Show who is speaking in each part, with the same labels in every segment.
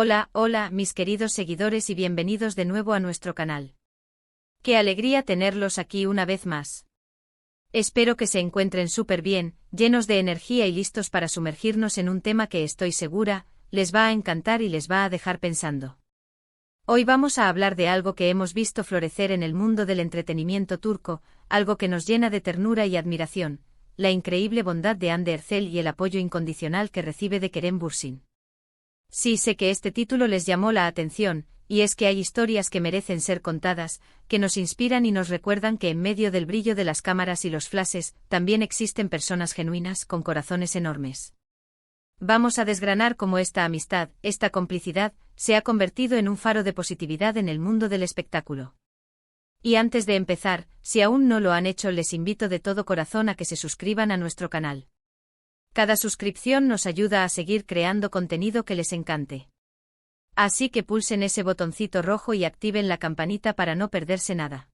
Speaker 1: Hola, hola, mis queridos seguidores y bienvenidos de nuevo a nuestro canal. Qué alegría tenerlos aquí una vez más. Espero que se encuentren súper bien, llenos de energía y listos para sumergirnos en un tema que estoy segura, les va a encantar y les va a dejar pensando. Hoy vamos a hablar de algo que hemos visto florecer en el mundo del entretenimiento turco, algo que nos llena de ternura y admiración, la increíble bondad de Hande Erçel y el apoyo incondicional que recibe de Kerem Bürsin. Sí, sé que este título les llamó la atención, y es que hay historias que merecen ser contadas, que nos inspiran y nos recuerdan que en medio del brillo de las cámaras y los flashes, también existen personas genuinas con corazones enormes. Vamos a desgranar cómo esta amistad, esta complicidad, se ha convertido en un faro de positividad en el mundo del espectáculo. Y antes de empezar, si aún no lo han hecho, les invito de todo corazón a que se suscriban a nuestro canal. Cada suscripción nos ayuda a seguir creando contenido que les encante. Así que pulsen ese botoncito rojo y activen la campanita para no perderse nada.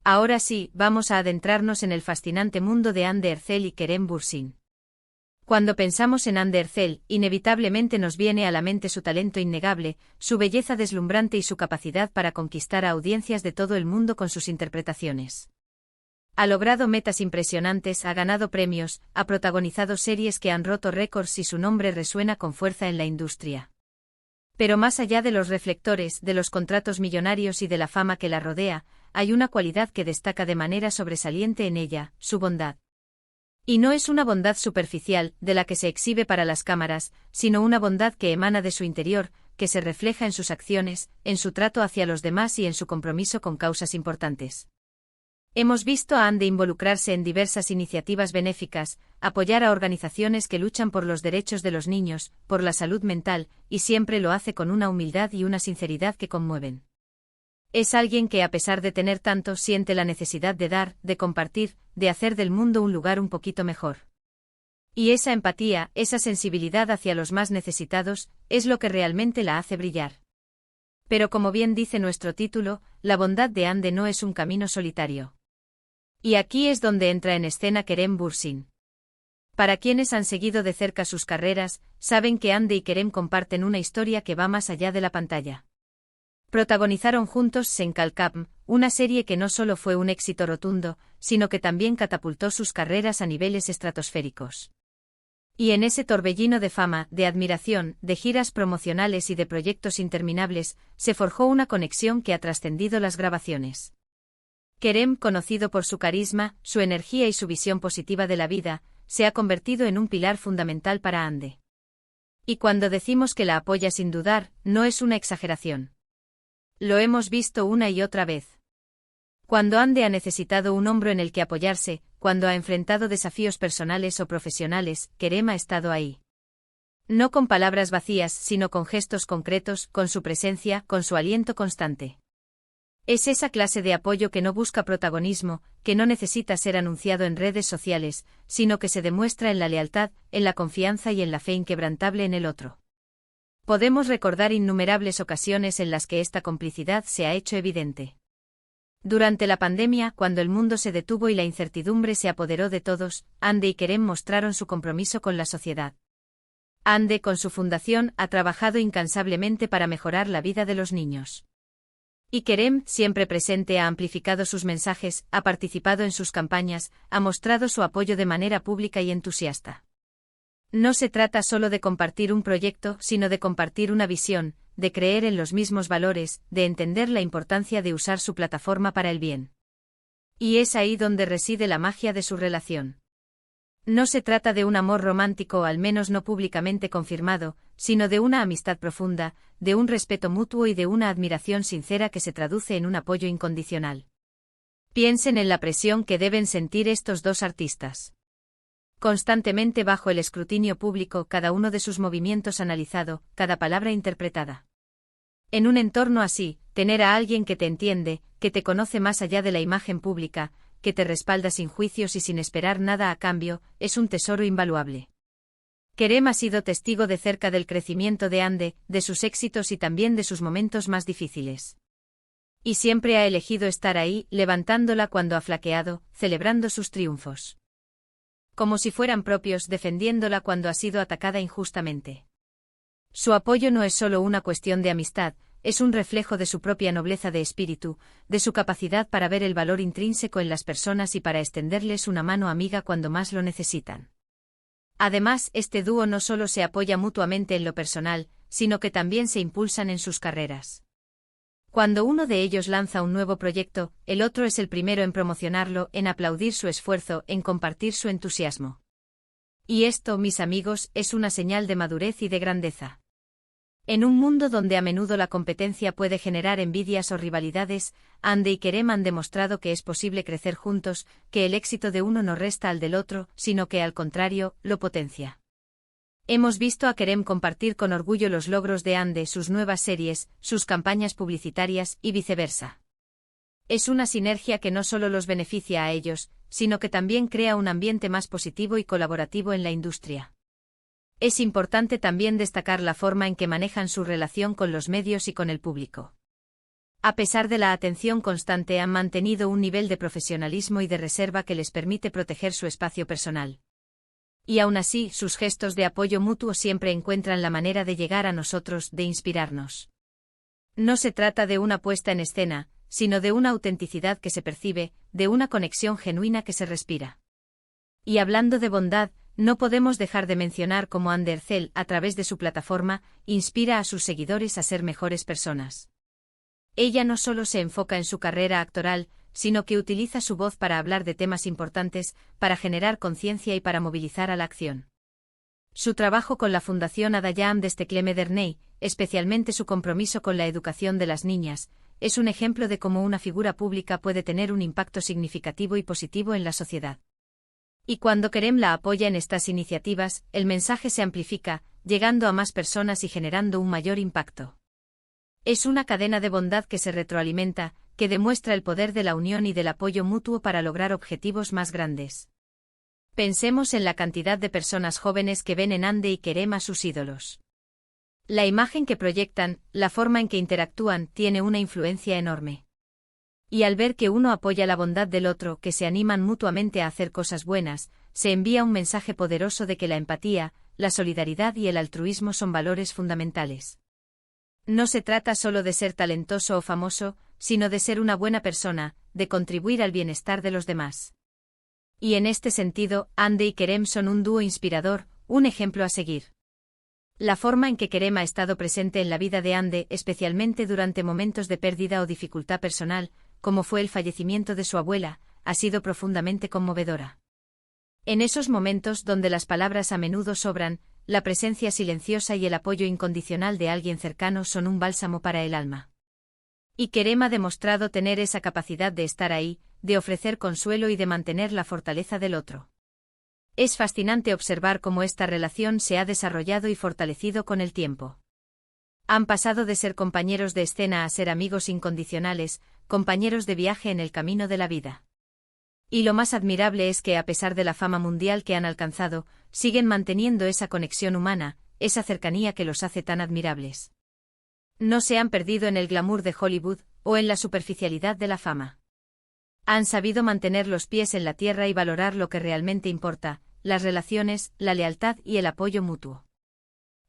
Speaker 1: Ahora sí, vamos a adentrarnos en el fascinante mundo de Hande Erçel y Kerem Bürsin. Cuando pensamos en Hande Erçel, inevitablemente nos viene a la mente su talento innegable, su belleza deslumbrante y su capacidad para conquistar a audiencias de todo el mundo con sus interpretaciones. Ha logrado metas impresionantes, ha ganado premios, ha protagonizado series que han roto récords y su nombre resuena con fuerza en la industria. Pero más allá de los reflectores, de los contratos millonarios y de la fama que la rodea, hay una cualidad que destaca de manera sobresaliente en ella, su bondad. Y no es una bondad superficial, de la que se exhibe para las cámaras, sino una bondad que emana de su interior, que se refleja en sus acciones, en su trato hacia los demás y en su compromiso con causas importantes. Hemos visto a Hande involucrarse en diversas iniciativas benéficas, apoyar a organizaciones que luchan por los derechos de los niños, por la salud mental, y siempre lo hace con una humildad y una sinceridad que conmueven. Es alguien que, a pesar de tener tanto, siente la necesidad de dar, de compartir, de hacer del mundo un lugar un poquito mejor. Y esa empatía, esa sensibilidad hacia los más necesitados, es lo que realmente la hace brillar. Pero como bien dice nuestro título, la bondad de Hande no es un camino solitario. Y aquí es donde entra en escena Kerem Bürsin. Para quienes han seguido de cerca sus carreras, saben que Hande y Kerem comparten una historia que va más allá de la pantalla. Protagonizaron juntos Sen Kalkam, una serie que no solo fue un éxito rotundo, sino que también catapultó sus carreras a niveles estratosféricos. Y en ese torbellino de fama, de admiración, de giras promocionales y de proyectos interminables, se forjó una conexión que ha trascendido las grabaciones. Kerem, conocido por su carisma, su energía y su visión positiva de la vida, se ha convertido en un pilar fundamental para Hande. Y cuando decimos que la apoya sin dudar, no es una exageración. Lo hemos visto una y otra vez. Cuando Hande ha necesitado un hombro en el que apoyarse, cuando ha enfrentado desafíos personales o profesionales, Kerem ha estado ahí. No con palabras vacías, sino con gestos concretos, con su presencia, con su aliento constante. Es esa clase de apoyo que no busca protagonismo, que no necesita ser anunciado en redes sociales, sino que se demuestra en la lealtad, en la confianza y en la fe inquebrantable en el otro. Podemos recordar innumerables ocasiones en las que esta complicidad se ha hecho evidente. Durante la pandemia, cuando el mundo se detuvo y la incertidumbre se apoderó de todos, Hande y Kerem mostraron su compromiso con la sociedad. Hande, con su fundación, ha trabajado incansablemente para mejorar la vida de los niños. Y Kerem, siempre presente, ha amplificado sus mensajes, ha participado en sus campañas, ha mostrado su apoyo de manera pública y entusiasta. No se trata solo de compartir un proyecto, sino de compartir una visión, de creer en los mismos valores, de entender la importancia de usar su plataforma para el bien. Y es ahí donde reside la magia de su relación. No se trata de un amor romántico, al menos no públicamente confirmado, sino de una amistad profunda, de un respeto mutuo y de una admiración sincera que se traduce en un apoyo incondicional. Piensen en la presión que deben sentir estos dos artistas. Constantemente bajo el escrutinio público, cada uno de sus movimientos analizado, cada palabra interpretada. En un entorno así, tener a alguien que te entiende, que te conoce más allá de la imagen pública, que te respalda sin juicios y sin esperar nada a cambio, es un tesoro invaluable. Kerem ha sido testigo de cerca del crecimiento de Hande, de sus éxitos y también de sus momentos más difíciles. Y siempre ha elegido estar ahí, levantándola cuando ha flaqueado, celebrando sus triunfos. Como si fueran propios, defendiéndola cuando ha sido atacada injustamente. Su apoyo no es solo una cuestión de amistad, es un reflejo de su propia nobleza de espíritu, de su capacidad para ver el valor intrínseco en las personas y para extenderles una mano amiga cuando más lo necesitan. Además, este dúo no solo se apoya mutuamente en lo personal, sino que también se impulsan en sus carreras. Cuando uno de ellos lanza un nuevo proyecto, el otro es el primero en promocionarlo, en aplaudir su esfuerzo, en compartir su entusiasmo. Y esto, mis amigos, es una señal de madurez y de grandeza. En un mundo donde a menudo la competencia puede generar envidias o rivalidades, Ande y Kerem han demostrado que es posible crecer juntos, que el éxito de uno no resta al del otro, sino que al contrario, lo potencia. Hemos visto a Kerem compartir con orgullo los logros de Ande, sus nuevas series, sus campañas publicitarias y viceversa. Es una sinergia que no solo los beneficia a ellos, sino que también crea un ambiente más positivo y colaborativo en la industria. Es importante también destacar la forma en que manejan su relación con los medios y con el público. A pesar de la atención constante, han mantenido un nivel de profesionalismo y de reserva que les permite proteger su espacio personal. Y aún así, sus gestos de apoyo mutuo siempre encuentran la manera de llegar a nosotros, de inspirarnos. No se trata de una puesta en escena, sino de una autenticidad que se percibe, de una conexión genuina que se respira. Y hablando de bondad, no podemos dejar de mencionar cómo Ande Erçel, a través de su plataforma, inspira a sus seguidores a ser mejores personas. Ella no solo se enfoca en su carrera actoral, sino que utiliza su voz para hablar de temas importantes, para generar conciencia y para movilizar a la acción. Su trabajo con la Fundación Adayam Destekleme Derneği, especialmente su compromiso con la educación de las niñas, es un ejemplo de cómo una figura pública puede tener un impacto significativo y positivo en la sociedad. Y cuando Kerem la apoya en estas iniciativas, el mensaje se amplifica, llegando a más personas y generando un mayor impacto. Es una cadena de bondad que se retroalimenta, que demuestra el poder de la unión y del apoyo mutuo para lograr objetivos más grandes. Pensemos en la cantidad de personas jóvenes que ven en Ande y Kerem a sus ídolos. La imagen que proyectan, la forma en que interactúan, tiene una influencia enorme. Y al ver que uno apoya la bondad del otro, que se animan mutuamente a hacer cosas buenas, se envía un mensaje poderoso de que la empatía, la solidaridad y el altruismo son valores fundamentales. No se trata solo de ser talentoso o famoso, sino de ser una buena persona, de contribuir al bienestar de los demás. Y en este sentido, Ande y Kerem son un dúo inspirador, un ejemplo a seguir. La forma en que Kerem ha estado presente en la vida de Ande, especialmente durante momentos de pérdida o dificultad personal, como fue el fallecimiento de su abuela, ha sido profundamente conmovedora. En esos momentos donde las palabras a menudo sobran, la presencia silenciosa y el apoyo incondicional de alguien cercano son un bálsamo para el alma. Y Kerem ha demostrado tener esa capacidad de estar ahí, de ofrecer consuelo y de mantener la fortaleza del otro. Es fascinante observar cómo esta relación se ha desarrollado y fortalecido con el tiempo. Han pasado de ser compañeros de escena a ser amigos incondicionales, compañeros de viaje en el camino de la vida. Y lo más admirable es que a pesar de la fama mundial que han alcanzado, siguen manteniendo esa conexión humana, esa cercanía que los hace tan admirables. No se han perdido en el glamour de Hollywood, o en la superficialidad de la fama. Han sabido mantener los pies en la tierra y valorar lo que realmente importa, las relaciones, la lealtad y el apoyo mutuo.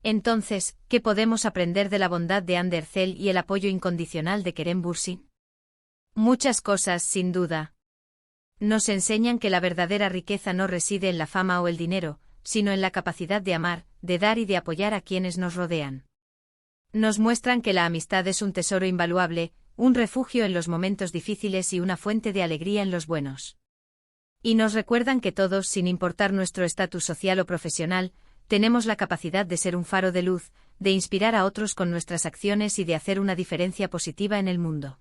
Speaker 1: Entonces, ¿qué podemos aprender de la bondad de Ande Erçel y el apoyo incondicional de Kerem Bürsin? Muchas cosas, sin duda. Nos enseñan que la verdadera riqueza no reside en la fama o el dinero, sino en la capacidad de amar, de dar y de apoyar a quienes nos rodean. Nos muestran que la amistad es un tesoro invaluable, un refugio en los momentos difíciles y una fuente de alegría en los buenos. Y nos recuerdan que todos, sin importar nuestro estatus social o profesional, tenemos la capacidad de ser un faro de luz, de inspirar a otros con nuestras acciones y de hacer una diferencia positiva en el mundo.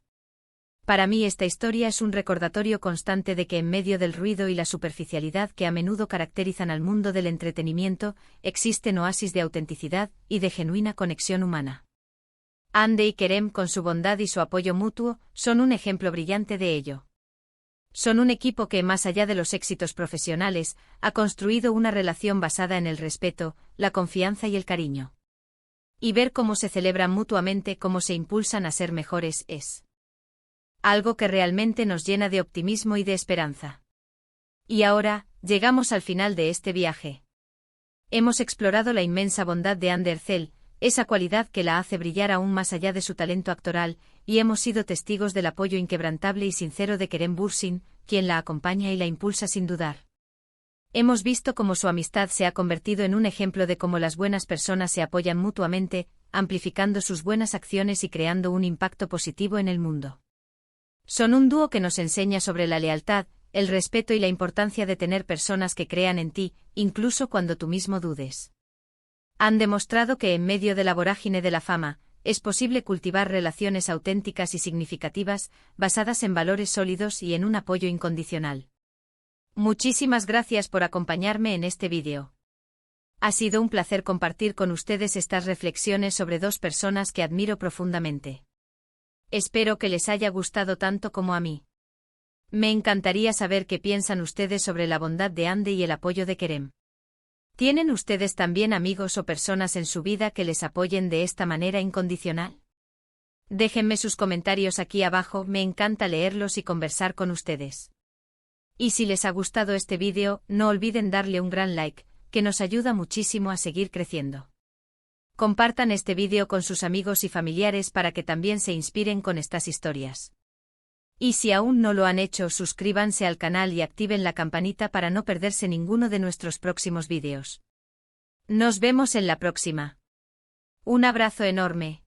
Speaker 1: Para mí esta historia es un recordatorio constante de que en medio del ruido y la superficialidad que a menudo caracterizan al mundo del entretenimiento, existen oasis de autenticidad y de genuina conexión humana. Ande y Kerem, con su bondad y su apoyo mutuo, son un ejemplo brillante de ello. Son un equipo que, más allá de los éxitos profesionales, ha construido una relación basada en el respeto, la confianza y el cariño. Y ver cómo se celebran mutuamente, cómo se impulsan a ser mejores, es algo que realmente nos llena de optimismo y de esperanza. Y ahora, llegamos al final de este viaje. Hemos explorado la inmensa bondad de Ande Erçel, esa cualidad que la hace brillar aún más allá de su talento actoral, y hemos sido testigos del apoyo inquebrantable y sincero de Kerem Bürsin, quien la acompaña y la impulsa sin dudar. Hemos visto cómo su amistad se ha convertido en un ejemplo de cómo las buenas personas se apoyan mutuamente, amplificando sus buenas acciones y creando un impacto positivo en el mundo. Son un dúo que nos enseña sobre la lealtad, el respeto y la importancia de tener personas que crean en ti, incluso cuando tú mismo dudes. Han demostrado que en medio de la vorágine de la fama, es posible cultivar relaciones auténticas y significativas, basadas en valores sólidos y en un apoyo incondicional. Muchísimas gracias por acompañarme en este vídeo. Ha sido un placer compartir con ustedes estas reflexiones sobre dos personas que admiro profundamente. Espero que les haya gustado tanto como a mí. Me encantaría saber qué piensan ustedes sobre la bondad de Andy y el apoyo de Kerem. ¿Tienen ustedes también amigos o personas en su vida que les apoyen de esta manera incondicional? Déjenme sus comentarios aquí abajo, me encanta leerlos y conversar con ustedes. Y si les ha gustado este vídeo, no olviden darle un gran like, que nos ayuda muchísimo a seguir creciendo. Compartan este vídeo con sus amigos y familiares para que también se inspiren con estas historias. Y si aún no lo han hecho, suscríbanse al canal y activen la campanita para no perderse ninguno de nuestros próximos vídeos. Nos vemos en la próxima. Un abrazo enorme.